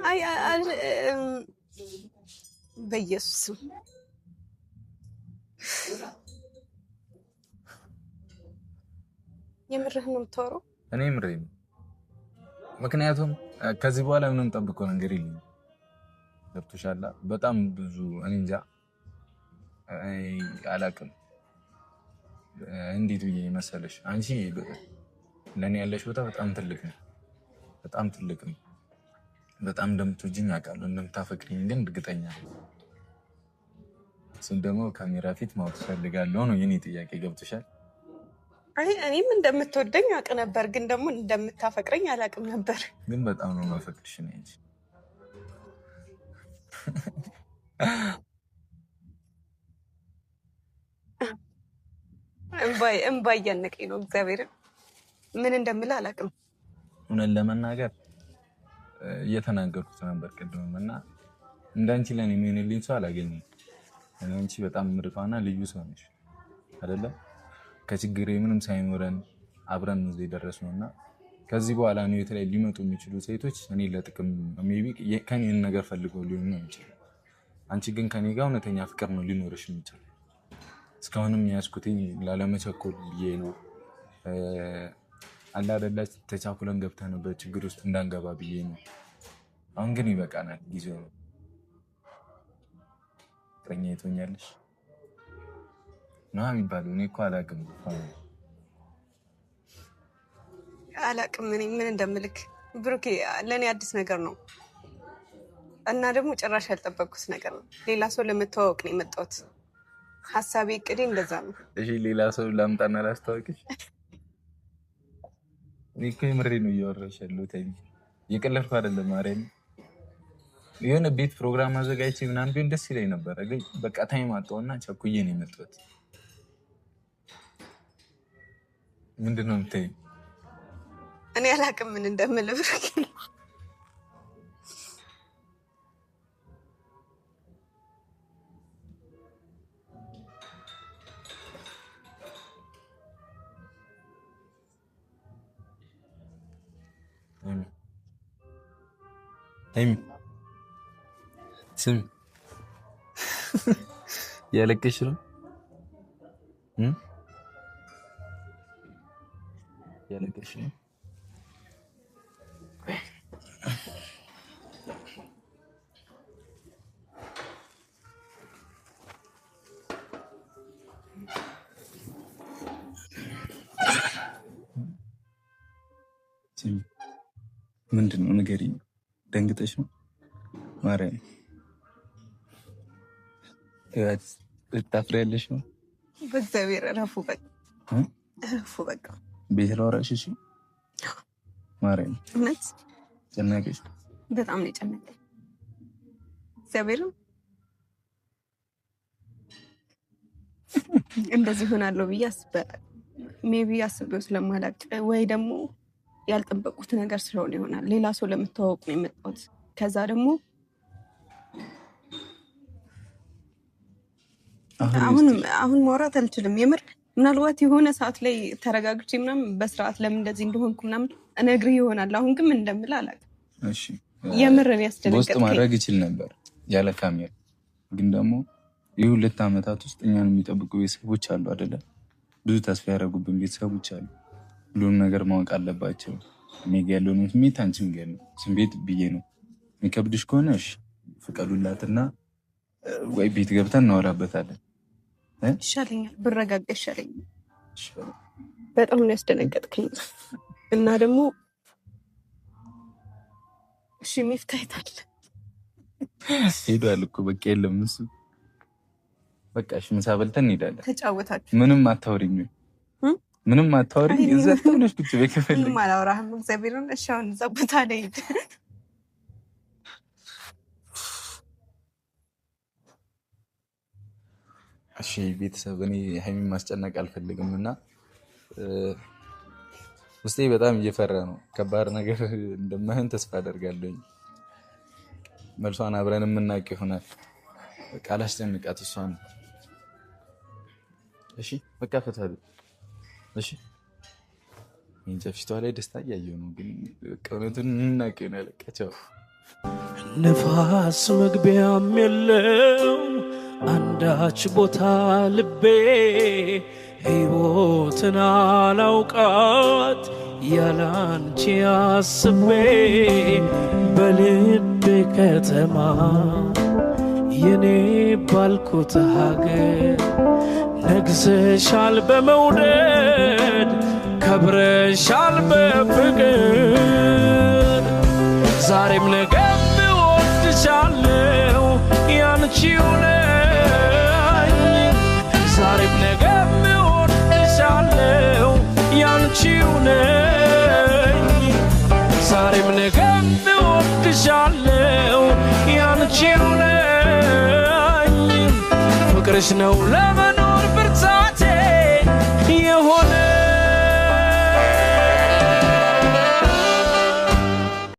[SPEAKER 2] አይ በኢየሱስ የምርህን ነው የምታወራው?
[SPEAKER 1] እኔ ምሬን ነው። ምክንያቱም ከዚህ በኋላ ምንም ጠብቀው ነገር የለኝም። ገብቶሻል? በጣም ብዙ እኔ እንጃ አላውቅም እንዴት ብዬ መሰለሽ። አንቺ ለእኔ ያለሽ ቦታ በጣም ትልቅ ነው፣ በጣም ትልቅ ነው። በጣም እንደምትወጂኝ አውቃለሁ፣ እንደምታፈቅሪኝ ግን እርግጠኛ ነኝ። እሱን ደግሞ ካሜራ ፊት ማወቅ ፈልጋለሁ ነው የኔ ጥያቄ። ገብቶሻል?
[SPEAKER 2] አይ እኔም እንደምትወደኝ አውቅ ነበር፣ ግን ደግሞ እንደምታፈቅረኝ አላውቅም ነበር።
[SPEAKER 1] ግን በጣም ነው ማፈቅርሽ ነው እንጂ
[SPEAKER 2] እምባ እያነቀኝ ነው። እግዚአብሔርን ምን እንደምልህ አላውቅም።
[SPEAKER 1] እውነት ለመናገር እየተናገርኩት ነበር ቅድምም እና እንዳንቺ ለኔ የሚሆንልኝ ሰው አላገኘም። አንቺ በጣም ምርጧና ልዩ ሰው ነሽ አይደለ? ከችግሬ ምንም ሳይኖረን አብረን እዚህ ደረስነው እና ከዚህ በኋላ ነው የተለይ ሊመጡ የሚችሉ ሴቶች እኔ ለጥቅም ሜቢ ከኔን ነገር ፈልገው ሊሆን ነው ይችላል። አንቺ ግን ከኔ ጋር እውነተኛ ፍቅር ነው ሊኖርሽ የሚችል። እስካሁንም ያስኩትኝ ላለመቸኮል ብዬ ነው። አላ አይደላች ተቻኩለን ገብተንበት ችግር ውስጥ እንዳንገባ ብዬ ነው። አሁን ግን ይበቃናል፣ ጊዜው ነው። ፍቅረኛ ትሆኛለሽ ነው የሚባለው። እኔ እኮ አላውቅም
[SPEAKER 2] እኔ ምን እንደምልክ ብሩኬ፣ ለእኔ አዲስ ነገር ነው እና ደግሞ ጭራሽ ያልጠበቅኩት ነገር ነው። ሌላ ሰው ለመተዋወቅ ነው የመጣሁት። ሀሳቤ እቅዴ እንደዛ ነው።
[SPEAKER 1] እሺ ሌላ ሰው ላምጣና ላስተዋወቅሽ? እኔ እኮ የምሬን ነው እያወራሁሽ ያለሁት። እየቀለድኩ አይደለም ማርያም። የሆነ ቤት ፕሮግራም አዘጋጅቼ ምናምን ቢሆን ደስ ይለኝ ነበረ፣ ግን በቃ ታይም አጣሁና ቸኩዬ ነው የመጣሁት። ምንድን ነው የምታይኝ?
[SPEAKER 2] እኔ አላውቅም ምን እንደምልህ ብሩኬ።
[SPEAKER 1] ሀይሚ ስሚ፣ እያለቀሽ ነው? እያለቀሽ ነው? ምንድነው ንገሪኝ ደንግጠሽ ነው ማርያም ታፍሪያለሽ ነው
[SPEAKER 2] በእግዚአብሔር ረፉ በቃ
[SPEAKER 1] ቤት ላወራሽ እሺ ማርያም
[SPEAKER 2] እውነት
[SPEAKER 1] ጨነቀሽ
[SPEAKER 2] በጣም ነው የጨነቀኝ እግዚአብሔር እንደዚህ ሆናለሁ ብዬ ሜቢ አስቤው ስለማላቅ ወይ ደግሞ ያልጠበቁት ነገር ስለሆነ ይሆናል ሌላ ሰው ለምትዋወቅ ነው የመጣሁት ከዛ ደግሞ አሁን ማውራት አልችልም የምር ምናልባት የሆነ ሰዓት ላይ ተረጋግቼ ምናምን በስርዓት ለምን እንደዚህ እንደሆንኩ ምናምን እነግርህ ይሆናል አሁን ግን ምን እንደምል አላውቅም
[SPEAKER 1] እሺ
[SPEAKER 2] የምር ያስደነገጥከኝ
[SPEAKER 1] ውስጥ ማድረግ ይችል ነበር ያለ ካሜራ ግን ደግሞ የሁለት ዓመታት ውስጥ እኛን የሚጠብቁ ቤተሰቦች አሉ አይደለ ብዙ ተስፋ ያደረጉብን ቤተሰቦች አሉ ሁሉም ነገር ማወቅ አለባቸው እኔ ጋር ያለውን ስሜት አንቺም ጋር ነው ስሜት ብዬ ነው የሚከብድሽ ከሆነ እሺ ፍቀዱላትና ወይ ቤት ገብተን እናወራበታለን
[SPEAKER 2] ይሻለኛል ብረጋጋ ይሻለኛል በጣም ነው ያስደነገጥከኝ እና ደግሞ እሺ ሚፍታይታል
[SPEAKER 1] ሄዷል እኮ በቃ የለም እሱ በቃ እሺ ምሳ በልተን እንሄዳለን
[SPEAKER 2] ተጫወታችሁ
[SPEAKER 1] ምንም አታወሪኝ እዛ ተውለሽ ብቻ በከፈል
[SPEAKER 2] ምንም አላወራህም እግዚአብሔርን እሺ አሁን እዛ ቦታ ላይ
[SPEAKER 1] እሺ ቤተሰብ እኔ ሀይሚን ማስጨነቅ አልፈልግም እና ውስጤ በጣም እየፈራ ነው ከባድ ነገር እንደማይሆን ተስፋ አደርጋለሁ መልሷን አብረን የምናውቅ ይሆናል በቃ አላስጨንቃት እሷን እሺ በቃ ፈታሉ እሺ እንጃ ፊቷ ላይ ደስታ እያየሁ ነው ግን ቀውነቱን እናውቅ ይሆናል በቃ ቻው
[SPEAKER 4] ንፋስ መግቢያም የለው አንዳች ቦታ ልቤ ሕይወትን አላውቃት ያላንቺ አስቤ በልቤ ከተማ የኔ ባልኩት ሀገር ነግሰሻል በመውደድ ከብረሻል በፍቅር ዛሬም ነገም እወድሻለሁ ያንቺው ነኝ ዛሬም ነገም እወድሻለሁ ያንቺው ነኝ ዛሬም ነገም እወድሻለሁ ያንቺው ነኝ ፍቅርሽ ነው ለመኖር ብርታቴ